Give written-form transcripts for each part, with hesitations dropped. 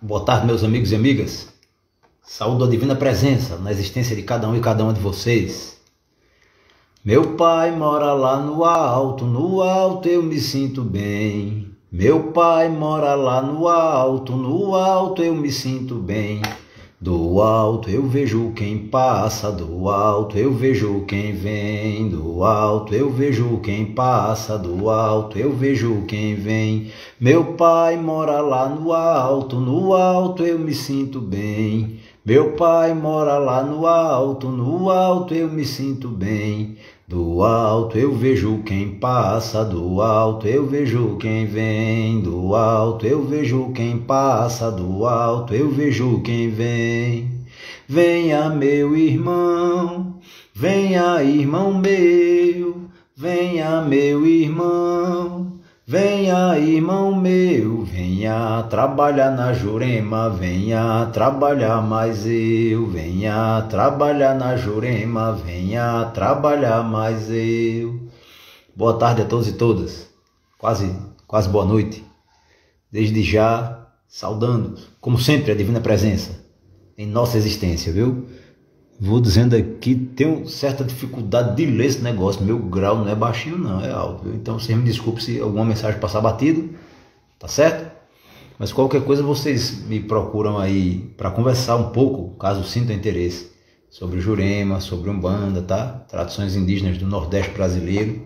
Boa tarde, meus amigos e amigas. Saúdo a divina presença na existência de cada um e cada uma de vocês. Meu pai mora lá no alto eu me sinto bem. Meu pai mora lá no alto eu me sinto bem. Do alto eu vejo quem passa, do alto eu vejo quem vem, do alto eu vejo quem passa, do alto eu vejo quem vem. Meu pai mora lá no alto eu me sinto bem. Meu pai mora lá no alto eu me sinto bem. Do alto eu vejo quem passa, do alto eu vejo quem vem, do alto eu vejo quem passa, do alto eu vejo quem vem. Venha meu irmão, venha irmão meu, venha meu irmão. Venha, irmão meu, venha trabalhar na Jurema, venha trabalhar mais eu, venha trabalhar na Jurema, venha trabalhar mais eu. Boa tarde a todos e todas, quase boa noite. Desde já, saudando, como sempre, a divina presença em nossa existência, viu? Vou dizendo aqui, tenho certa dificuldade de ler esse negócio. Meu grau não é baixinho não, é alto, viu? Então vocês me desculpem se alguma mensagem passar batido, tá certo? Mas qualquer coisa vocês me procuram aí para conversar um pouco, caso sintam interesse, sobre Jurema, sobre Umbanda, tá? Tradições indígenas do Nordeste brasileiro,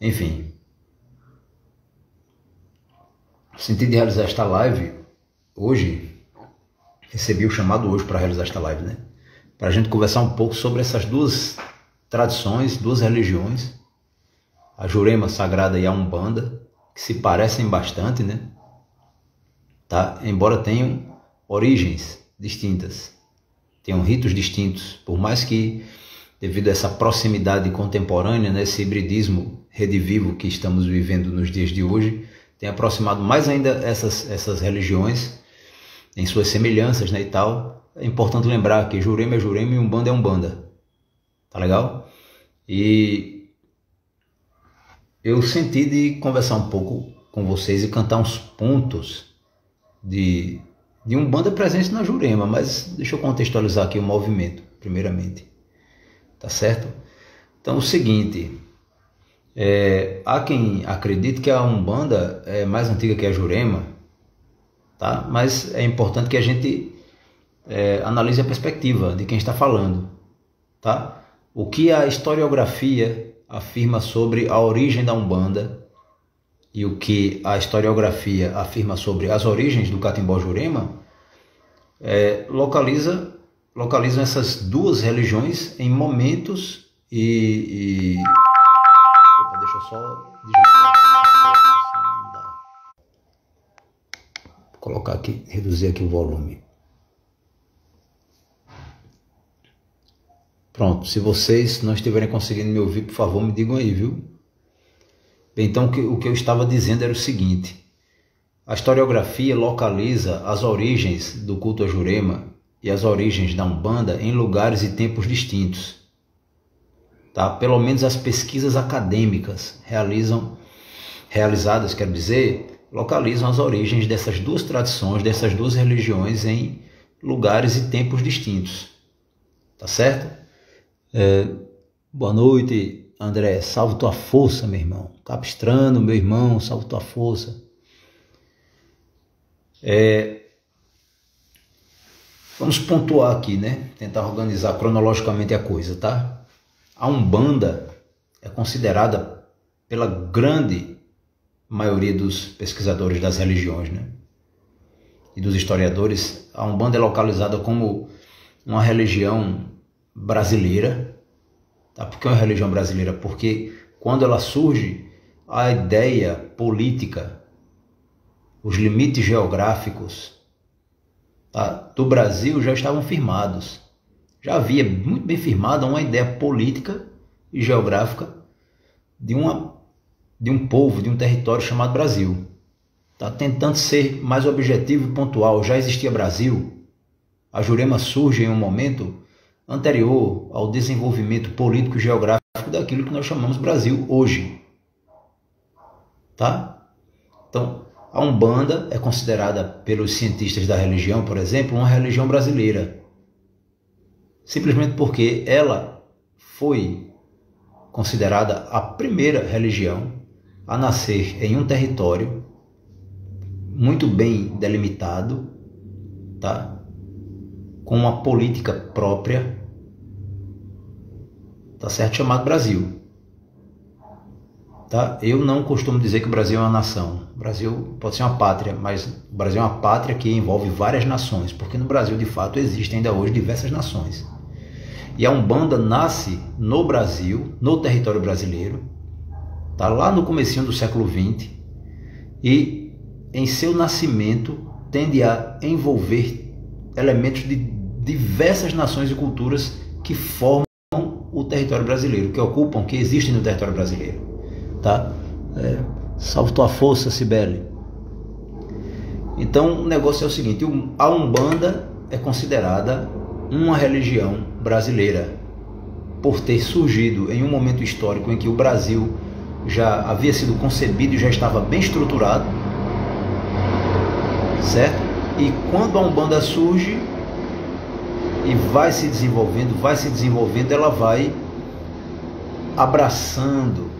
enfim. No sentido de realizar esta live, hoje, recebi o chamado hoje para realizar esta live, né? Para a gente conversar um pouco sobre essas duas tradições, duas religiões, a Jurema Sagrada e a Umbanda, que se parecem bastante, né? Tá? Embora tenham origens distintas, tenham ritos distintos, por mais que, devido a essa proximidade contemporânea, né, esse hibridismo redivivo que estamos vivendo nos dias de hoje, tem aproximado mais ainda essas religiões em suas semelhanças, né, e tal. É importante lembrar que Jurema é Jurema e Umbanda é Umbanda. Tá legal? E eu senti de conversar um pouco com vocês e cantar uns pontos de Umbanda presentes na Jurema, mas deixa eu contextualizar aqui o movimento, primeiramente. Tá certo? Então, o seguinte, há quem acredite que a Umbanda é mais antiga que a Jurema, tá? Mas é importante que a gente analise a perspectiva de quem está falando, tá? O que a historiografia afirma sobre a origem da Umbanda e o que a historiografia afirma sobre as origens do Catimbó Jurema localizam essas duas religiões em momentos Opa, deixa eu só vou colocar aqui, reduzir aqui o volume. Pronto, se vocês não estiverem conseguindo me ouvir, por favor, me digam aí, viu? Bem, então, o que eu estava dizendo era o seguinte. A historiografia localiza as origens do culto a Jurema e as origens da Umbanda em lugares e tempos distintos. Tá? Pelo menos as pesquisas acadêmicas realizadas, quero dizer, localizam as origens dessas duas tradições, dessas duas religiões em lugares e tempos distintos. Tá certo? Boa noite, André, salve tua força, meu irmão. Capistrano, meu irmão, salve tua força. Vamos pontuar aqui, né? Tentar organizar cronologicamente a coisa, tá? A Umbanda é considerada pela grande maioria dos pesquisadores das religiões, né? E dos historiadores, a Umbanda é localizada como uma religião brasileira, tá? Por que uma religião brasileira? Porque quando ela surge, a ideia política, os limites geográficos, tá, do Brasil já estavam firmados. Já havia muito bem firmada uma ideia política e geográfica de um povo, de um território chamado Brasil. Tá? Tentando ser mais objetivo e pontual, já existia Brasil. A Jurema surge em um momento anterior ao desenvolvimento político e geográfico daquilo que nós chamamos Brasil hoje. Tá? Então, A Umbanda é considerada pelos cientistas da religião, por exemplo, uma religião brasileira. Simplesmente porque ela foi considerada a primeira religião a nascer em um território muito bem delimitado, tá? Com uma política própria, tá certo? Chamado Brasil. Tá? Eu não costumo dizer que o Brasil é uma nação. O Brasil pode ser uma pátria, mas o Brasil é uma pátria que envolve várias nações, porque no Brasil, de fato, existem ainda hoje diversas nações. E a Umbanda nasce no Brasil, no território brasileiro, tá? Lá no comecinho do século XX, e em seu nascimento tende a envolver elementos de diversas nações e culturas que formam o território brasileiro, que existem no território brasileiro. Tá? Salve tua força, Cibele. Então o negócio é o seguinte: a Umbanda é considerada uma religião brasileira por ter surgido em um momento histórico em que o Brasil já havia sido concebido e já estava bem estruturado, certo? E quando a Umbanda surge e vai se desenvolvendo, ela vai abraçando,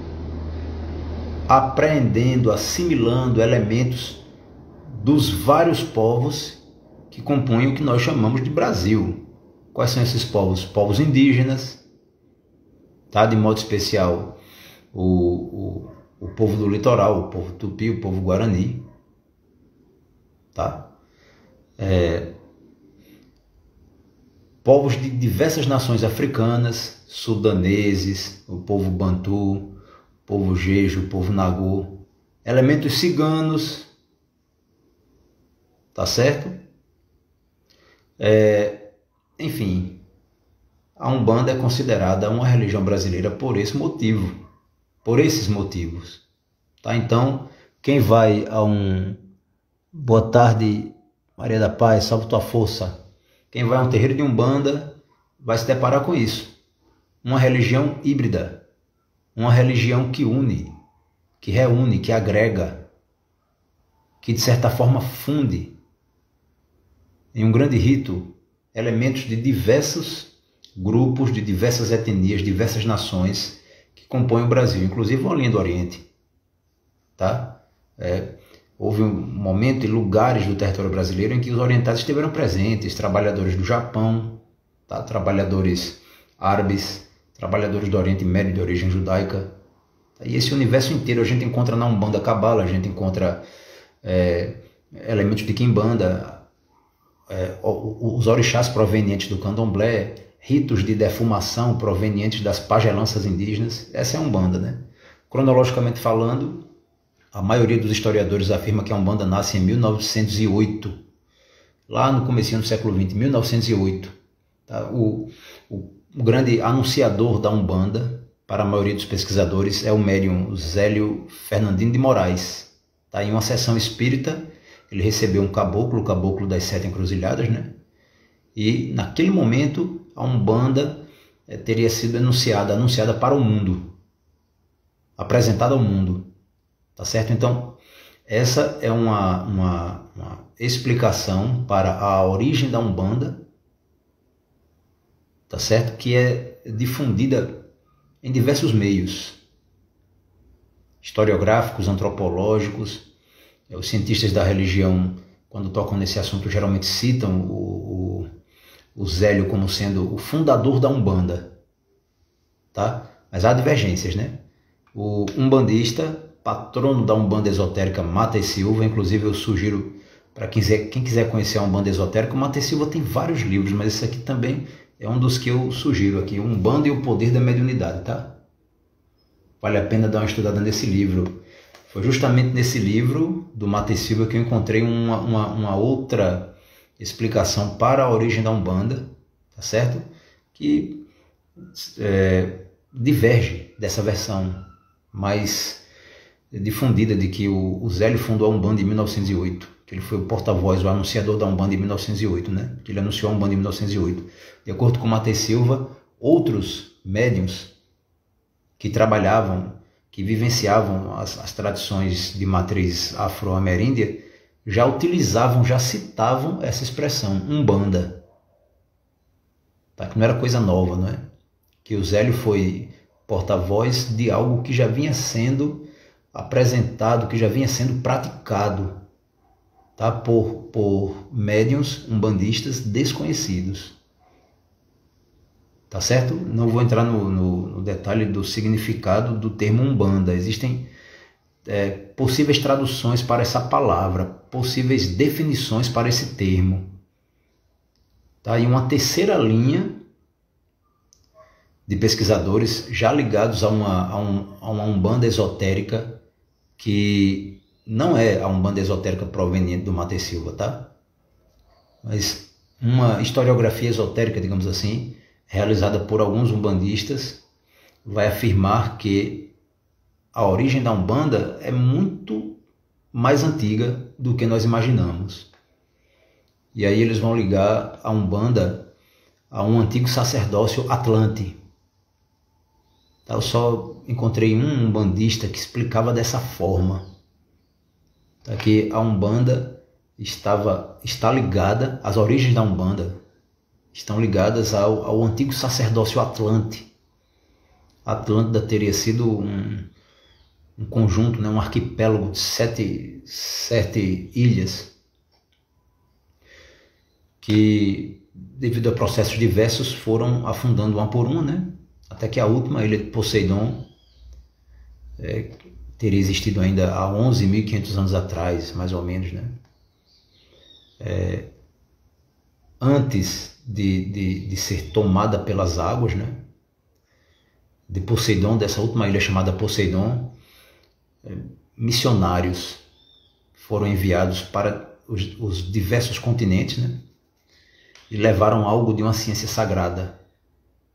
apreendendo, assimilando elementos dos vários povos que compõem o que nós chamamos de Brasil. Quais são esses povos? Povos indígenas, tá? De modo especial o povo do litoral, o povo tupi, o povo guarani, tá? Povos de diversas nações africanas, sudaneses, o povo bantu, povo jejo, povo nagô, elementos ciganos, tá certo? Enfim, a Umbanda é considerada uma religião brasileira por esses motivos, tá? Então, quem vai a um boa tarde, Maria da Paz, salve tua força. Quem vai a um terreiro de Umbanda vai se deparar com isso, uma religião híbrida. Uma religião que une, que reúne, que agrega, que de certa forma funde em um grande rito elementos de diversos grupos, de diversas etnias, diversas nações que compõem o Brasil, inclusive uma linha do Oriente. Tá? Houve um momento e lugares do território brasileiro em que os orientais estiveram presentes, trabalhadores do Japão, tá? Trabalhadores árabes, trabalhadores do Oriente Médio de origem judaica. E esse universo inteiro a gente encontra na Umbanda Cabala, a gente encontra elementos de Quimbanda, os orixás provenientes do Candomblé, ritos de defumação provenientes das pagelanças indígenas. Essa é a Umbanda, né? Cronologicamente falando, a maioria dos historiadores afirma que a Umbanda nasce em 1908, lá no comecinho do século XX, 1908. Tá? O grande anunciador da Umbanda, para a maioria dos pesquisadores, é o médium Zélio Fernandino de Moraes. Tá? Em uma sessão espírita, ele recebeu um caboclo, o caboclo das 7 encruzilhadas, né? E naquele momento a Umbanda teria sido anunciada para o mundo, apresentada ao mundo. Tá certo? Então, essa é uma explicação para a origem da Umbanda, tá certo? Que é difundida em diversos meios historiográficos, antropológicos. Os cientistas da religião, quando tocam nesse assunto, geralmente citam o Zélio como sendo o fundador da Umbanda, tá? Mas há divergências, né? O umbandista, patrono da Umbanda esotérica, Matheus Silva, inclusive eu sugiro para quem quiser conhecer a Umbanda esotérica, o Matheus Silva tem vários livros, mas esse aqui também é um dos que eu sugiro aqui, Umbanda e o Poder da Mediunidade, tá? Vale a pena dar uma estudada nesse livro. Foi justamente nesse livro do Matheus Silva que eu encontrei uma outra explicação para a origem da Umbanda, tá certo? Que diverge dessa versão mais difundida de que o Zélio fundou a Umbanda em 1908, que ele foi o porta-voz, o anunciador da Umbanda em 1908, né? Que ele anunciou a Umbanda em 1908. De acordo com Matheus Silva, outros médiuns que trabalhavam que vivenciavam as tradições de matriz afro-ameríndia, já utilizavam, já citavam essa expressão, umbanda. Tá? Que não era coisa nova, não é? Que o Zélio foi porta-voz de algo que já vinha sendo apresentado, que já vinha sendo praticado, tá? por médiuns umbandistas desconhecidos. Tá certo? Não vou entrar no detalhe do significado do termo umbanda. Existem possíveis traduções para essa palavra, possíveis definições para esse termo. Tá? E uma terceira linha de pesquisadores já ligados a uma umbanda esotérica, que não é a umbanda esotérica proveniente do Mater Silva, tá? Mas uma historiografia esotérica, digamos assim, realizada por alguns umbandistas, vai afirmar que a origem da Umbanda é muito mais antiga do que nós imaginamos. E aí eles vão ligar a Umbanda a um antigo sacerdócio atlante. Eu só encontrei um umbandista que explicava dessa forma, tá? Que a Umbanda está ligada, as origens da Umbanda estão ligadas ao antigo sacerdócio Atlante. Atlântida teria sido um conjunto, né, um arquipélago de sete ilhas que, devido a processos diversos, foram afundando uma por uma, né? Até que a última, a ilha de Poseidon, teria existido ainda há 11.500 anos atrás, mais ou menos, né? Antes de ser tomada pelas águas, né? De Poseidon, dessa última ilha chamada Poseidon, missionários foram enviados para os diversos continentes, né? E levaram algo de uma ciência sagrada.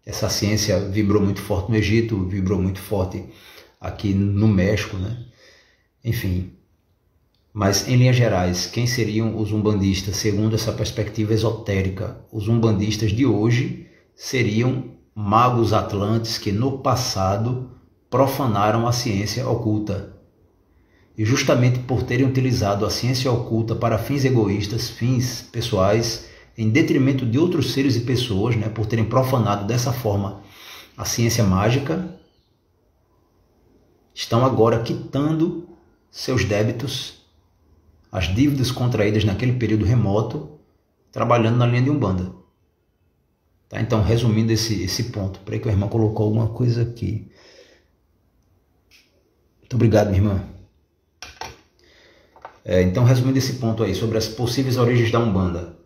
Essa ciência vibrou muito forte no Egito, vibrou muito forte aqui no México, né? Enfim. Mas, em linhas gerais, quem seriam os umbandistas? Segundo essa perspectiva esotérica, os umbandistas de hoje seriam magos atlantes que, no passado, profanaram a ciência oculta. E justamente por terem utilizado a ciência oculta para fins egoístas, fins pessoais, em detrimento de outros seres e pessoas, né, por terem profanado dessa forma a ciência mágica, estão agora quitando seus débitos, as dívidas contraídas naquele período remoto, trabalhando na linha de Umbanda. Tá? Então, resumindo esse ponto, peraí que a irmã colocou alguma coisa aqui. Muito obrigado, minha irmã. Então, resumindo esse ponto aí, sobre as possíveis origens da Umbanda.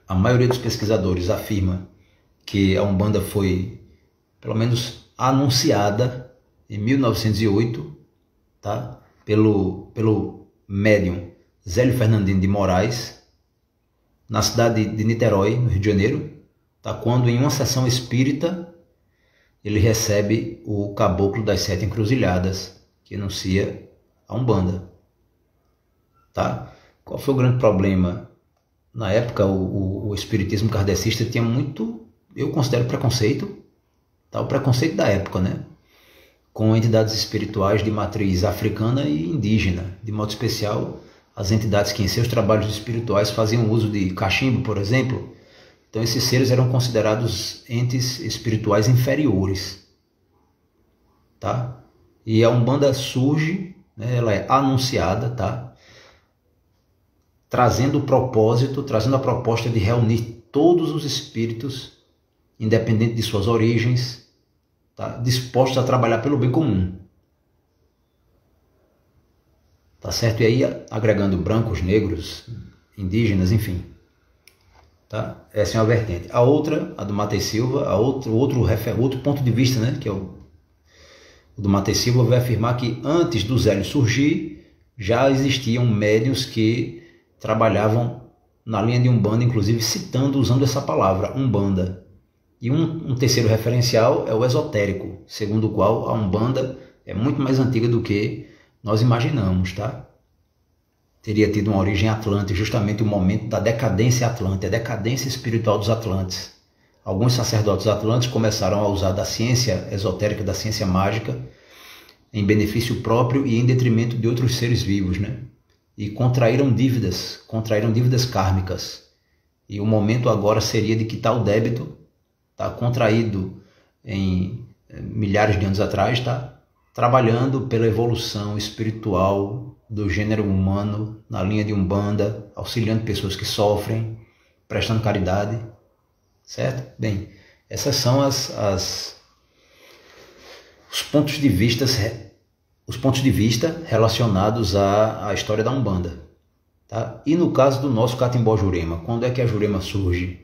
A maioria dos pesquisadores afirma que a Umbanda foi, pelo menos, anunciada em 1908, tá? pelo médium Zélio Fernandino de Moraes, na cidade de Niterói, no Rio de Janeiro, tá? Quando em uma sessão espírita ele recebe o Caboclo das Sete Encruzilhadas, que anuncia a Umbanda. Tá? Qual foi o grande problema? Na época, o espiritismo kardecista tinha muito, eu considero, preconceito, tá? O preconceito da época, né? Com entidades espirituais de matriz africana e indígena, de modo especial as entidades que em seus trabalhos espirituais faziam uso de cachimbo, por exemplo. Então esses seres eram considerados entes espirituais inferiores, tá? E a Umbanda surge, né? Ela é anunciada, tá? Trazendo a proposta de reunir todos os espíritos, independente de suas origens, tá? Dispostos a trabalhar pelo bem comum. Tá certo? E aí, agregando brancos, negros, indígenas, enfim. Tá? Essa é uma vertente. A outra, a do Mater Silva, outro ponto de vista, né? Que é o do Mater Silva, vai afirmar que antes do Zélio surgir, já existiam médiuns que trabalhavam na linha de Umbanda, inclusive usando essa palavra, Umbanda. E um terceiro referencial é o esotérico, segundo o qual a Umbanda é muito mais antiga do que nós imaginamos, tá? Teria tido uma origem atlante, justamente o momento da decadência atlante, a decadência espiritual dos atlantes, alguns sacerdotes atlantes começaram a usar da ciência esotérica, da ciência mágica, em benefício próprio e em detrimento de outros seres vivos, né? E contraíram dívidas kármicas. E o momento agora seria de quitar o débito, tá? Contraído em milhares de anos atrás, tá? Trabalhando pela evolução espiritual do gênero humano na linha de Umbanda, auxiliando pessoas que sofrem, prestando caridade, certo? Bem, essas são os pontos de vista relacionados à história da Umbanda, tá? E no caso do nosso Catimbó Jurema, quando é que a Jurema surge?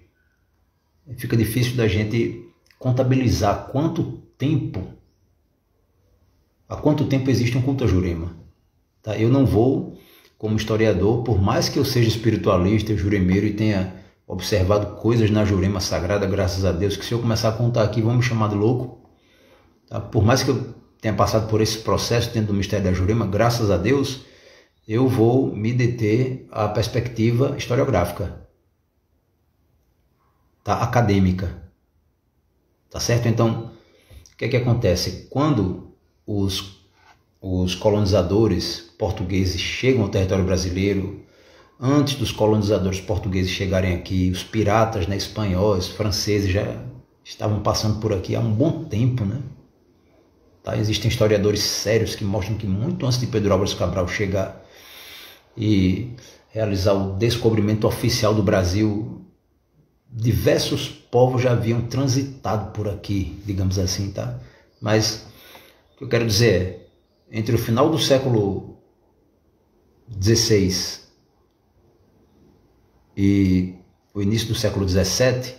Fica difícil da gente contabilizar há quanto tempo existe um culto a Jurema, tá? Eu não vou, como historiador, por mais que eu seja espiritualista, juremeiro e tenha observado coisas na Jurema Sagrada, graças a Deus, que se eu começar a contar aqui vão me chamar de louco, tá? Por mais que eu tenha passado por esse processo dentro do mistério da Jurema, graças a Deus, eu vou me deter à perspectiva historiográfica, tá? Acadêmica, tá certo? Então, o que é que acontece? Quando os colonizadores portugueses chegam ao território brasileiro, antes dos colonizadores portugueses chegarem aqui, os piratas, né, espanhóis, franceses já estavam passando por aqui há um bom tempo, né? Tá? Existem historiadores sérios que mostram que muito antes de Pedro Álvares Cabral chegar e realizar o descobrimento oficial do Brasil, diversos povos já haviam transitado por aqui, digamos assim, tá? Mas o que eu quero dizer é, entre o final do século XVI e o início do século XVII,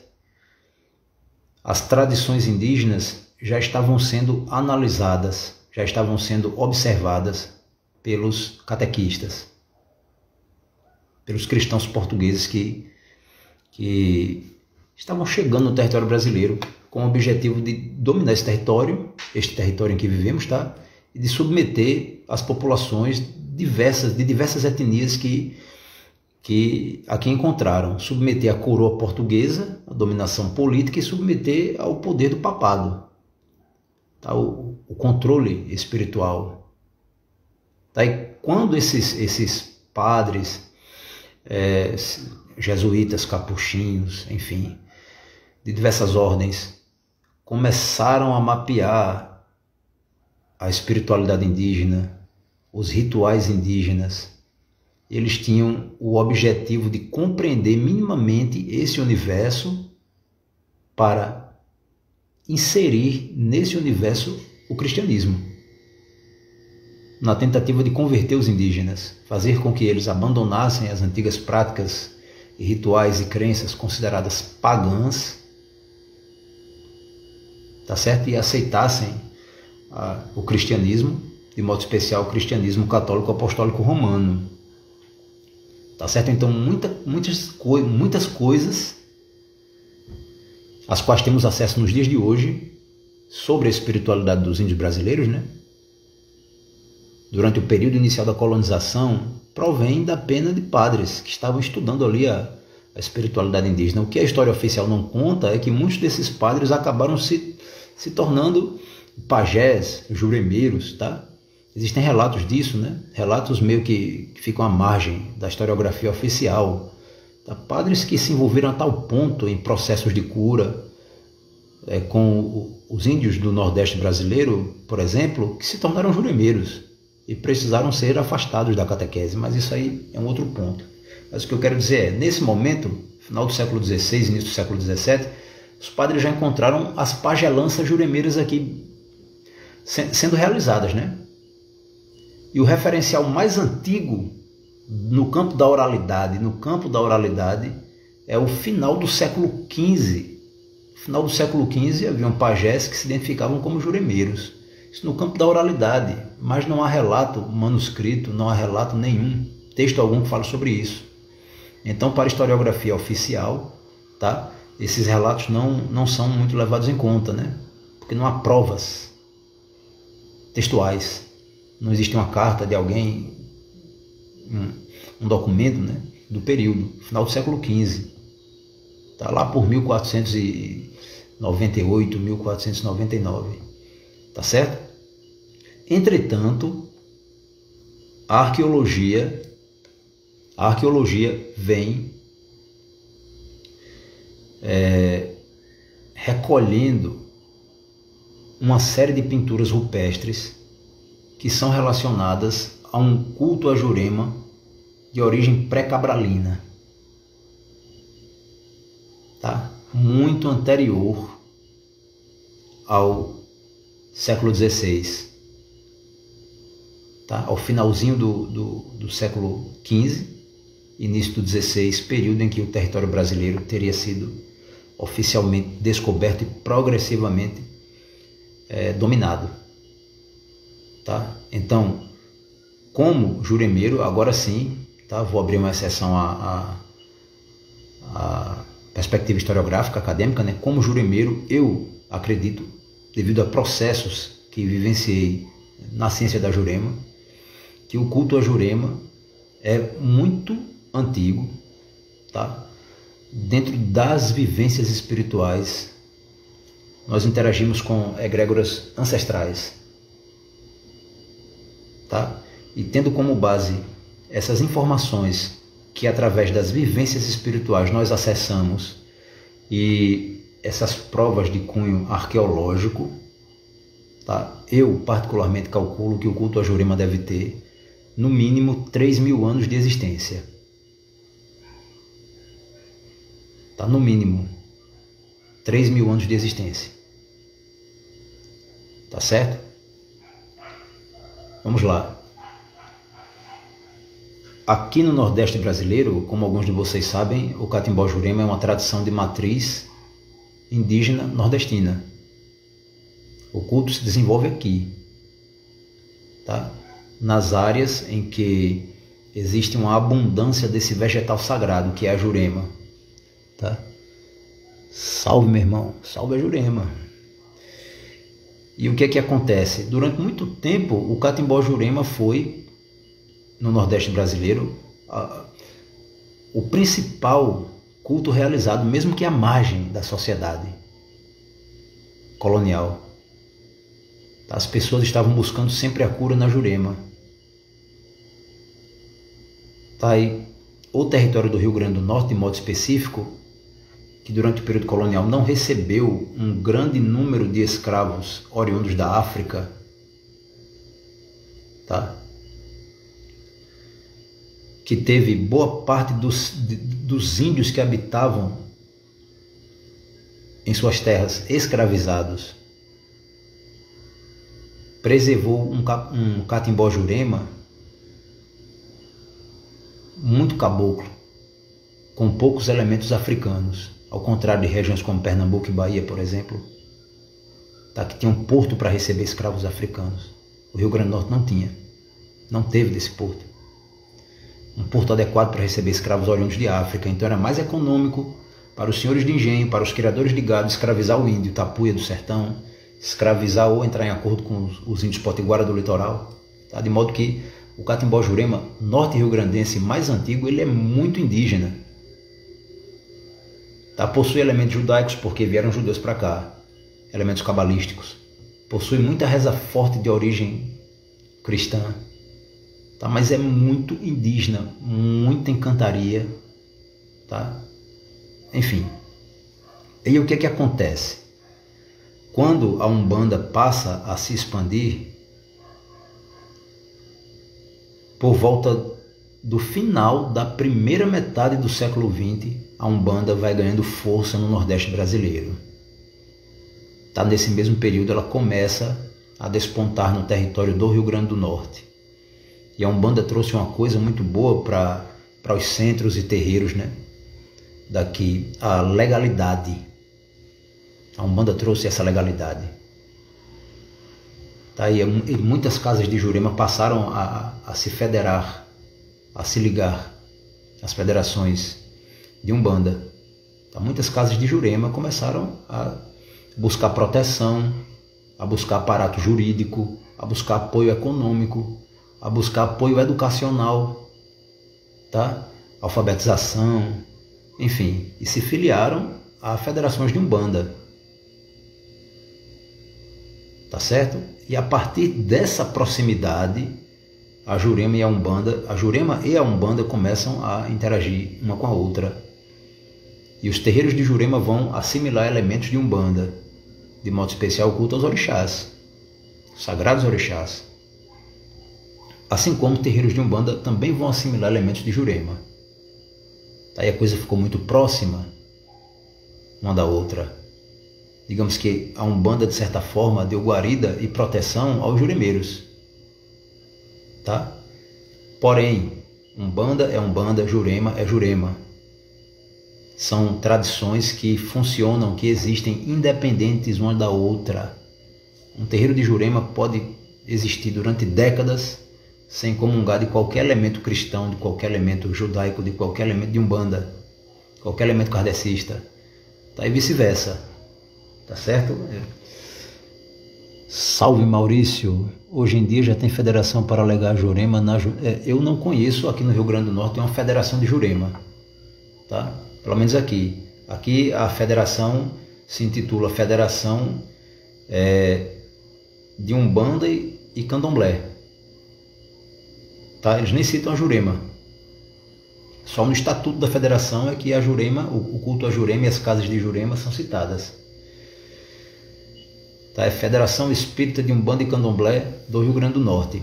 as tradições indígenas já estavam sendo analisadas, já estavam sendo observadas pelos catequistas, pelos cristãos portugueses que estavam chegando no território brasileiro com o objetivo de dominar esse território, este território em que vivemos, tá? E de submeter as populações de diversas etnias que aqui encontraram, submeter a coroa portuguesa, a dominação política, e submeter ao poder do papado, tá? O controle espiritual. Tá? E quando esses padres, jesuítas, capuchinhos, enfim, de diversas ordens, começaram a mapear a espiritualidade indígena, os rituais indígenas, eles tinham o objetivo de compreender minimamente esse universo para inserir nesse universo o cristianismo, na tentativa de converter os indígenas, fazer com que eles abandonassem as antigas práticas e rituais e crenças consideradas pagãs, tá certo? E aceitassem o cristianismo, de modo especial o cristianismo católico apostólico romano. Tá certo? Então, muitas coisas às quais temos acesso nos dias de hoje sobre a espiritualidade dos índios brasileiros, né? Durante o período inicial da colonização, provém da pena de padres que estavam estudando ali a espiritualidade indígena. O que a história oficial não conta é que muitos desses padres acabaram se tornando pajés, juremeiros, tá? Existem relatos disso, né? Relatos meio que ficam à margem da historiografia oficial. Tá? Padres que se envolveram a tal ponto em processos de cura com os índios do Nordeste brasileiro, por exemplo, que se tornaram juremeiros e precisaram ser afastados da catequese. Mas isso aí é um outro ponto. Mas o que eu quero dizer é, nesse momento, final do século XVI, início do século XVII, os padres já encontraram as pagelanças juremeiras aqui sendo realizadas, né? E o referencial mais antigo no campo da oralidade, é o final do século XV. No final do século XV haviam pajés que se identificavam como juremeiros. Isso no campo da oralidade, mas não há relato manuscrito, não há relato nenhum, texto algum que fale sobre isso. Então, para a historiografia oficial, tá? Esses relatos não são muito levados em conta, né? Porque não há provas textuais. Não existe uma carta de alguém, um documento, né, do período, final do século XV. tá lá por 1498, 1499, tá certo? Entretanto, a arqueologia vem recolhendo uma série de pinturas rupestres que são relacionadas a um culto a Jurema de origem pré-cabralina, tá? Muito anterior ao século XVI, tá? Ao finalzinho do século XV, início do XVI, período em que o território brasileiro teria sido oficialmente descoberto e progressivamente dominado, tá? Então, como juremeiro, agora sim, tá? Vou abrir uma exceção à perspectiva historiográfica, acadêmica, né? Como juremeiro, eu acredito, devido a processos que vivenciei na ciência da Jurema, que o culto a Jurema é muito antigo, tá? Dentro das vivências espirituais, nós interagimos com egrégoras ancestrais, tá? E tendo como base essas informações que através das vivências espirituais nós acessamos e essas provas de cunho arqueológico, tá? Eu particularmente calculo que o culto a Jurema deve ter no mínimo 3.000 anos de existência, tá? No mínimo 3.000 anos de existência, tá certo? Vamos lá. Aqui no Nordeste brasileiro, como alguns de vocês sabem, o Catimbó Jurema é uma tradição de matriz indígena nordestina. O culto se desenvolve aqui, tá? Nas áreas em que existe uma abundância desse vegetal sagrado, que é a Jurema, tá? Salve, meu irmão, salve a Jurema. E o que é que acontece? Durante muito tempo, o Catimbó Jurema foi, no Nordeste brasileiro, o principal culto realizado, mesmo que à margem da sociedade colonial. As pessoas estavam buscando sempre a cura na Jurema. Tá aí o território do Rio Grande do Norte, de modo específico, que durante o período colonial não recebeu um grande número de escravos oriundos da África, tá? Que teve boa parte dos índios que habitavam em suas terras escravizados, preservou um Catimbó Jurema muito caboclo, com poucos elementos africanos, ao contrário de regiões como Pernambuco e Bahia, por exemplo, tá? Que tinha um porto para receber escravos africanos. O Rio Grande do Norte não tinha, não teve desse porto. Um porto adequado para receber escravos oriundos de África. Então era mais econômico para os senhores de engenho, para os criadores de gado, escravizar o índio tapuia do sertão, escravizar ou entrar em acordo com os índios potiguara do litoral, tá? De modo que o Catimbó Jurema norte-riograndense mais antigo, ele é muito indígena, tá? Possui elementos judaicos porque vieram judeus para cá, elementos cabalísticos, possui muita reza forte de origem cristã, tá? Mas é muito indígena, muita encantaria, tá? Enfim. E o que é que acontece? Quando a Umbanda passa a se expandir, por volta do final da primeira metade do século XX, a Umbanda vai ganhando força no Nordeste brasileiro. Tá? Nesse mesmo período ela começa a despontar no território do Rio Grande do Norte. E a Umbanda trouxe uma coisa muito boa para os centros e terreiros, né? Daqui, a legalidade. A Umbanda trouxe essa legalidade. Tá? E muitas casas de Jurema passaram a se federar, a se ligar às federações de Umbanda. Tá? Muitas casas de Jurema começaram a buscar proteção, a buscar aparato jurídico, a buscar apoio econômico, a buscar apoio educacional, tá? Alfabetização, enfim, e se filiaram a federações de Umbanda. Tá certo? E a partir dessa proximidade, a Jurema e a Umbanda começam a interagir uma com a outra. E os terreiros de Jurema vão assimilar elementos de Umbanda, de modo especial o culto aos orixás, sagrados orixás. Assim como terreiros de Umbanda também vão assimilar elementos de Jurema. Aí a coisa ficou muito próxima uma da outra. Digamos que a Umbanda, de certa forma, deu guarida e proteção aos juremeiros. Tá? Porém, Umbanda é Umbanda, Jurema é Jurema. São tradições que funcionam, que existem independentes uma da outra. Um terreiro de Jurema pode existir durante décadas sem comungar de qualquer elemento cristão, de qualquer elemento judaico, de qualquer elemento de Umbanda, qualquer elemento kardecista. Tá? E vice-versa. Tá certo? Salve Maurício! Hoje em dia já tem federação para alegar Jurema eu não conheço aqui no Rio Grande do Norte uma federação de Jurema. Tá? Pelo menos aqui. Aqui a federação se intitula Federação de Umbanda e Candomblé. Tá? Eles nem citam a Jurema. Só no estatuto da federação é que a Jurema, o culto a Jurema e as casas de Jurema são citadas. Tá? É Federação Espírita de Umbanda e Candomblé do Rio Grande do Norte.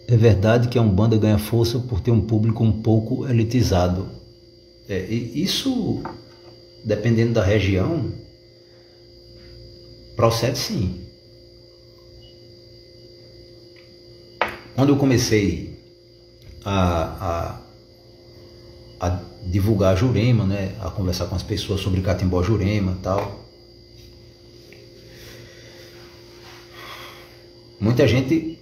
É verdade que a Umbanda ganha força por ter um público um pouco elitizado. E isso, dependendo da região, procede sim. Quando eu comecei a divulgar a Jurema, né, a conversar com as pessoas sobre Catimbó Jurema e tal, muita gente...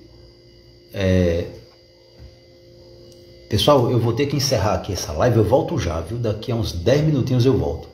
Pessoal, eu vou ter que encerrar aqui essa live, eu volto já, viu? Daqui a uns 10 minutinhos eu volto.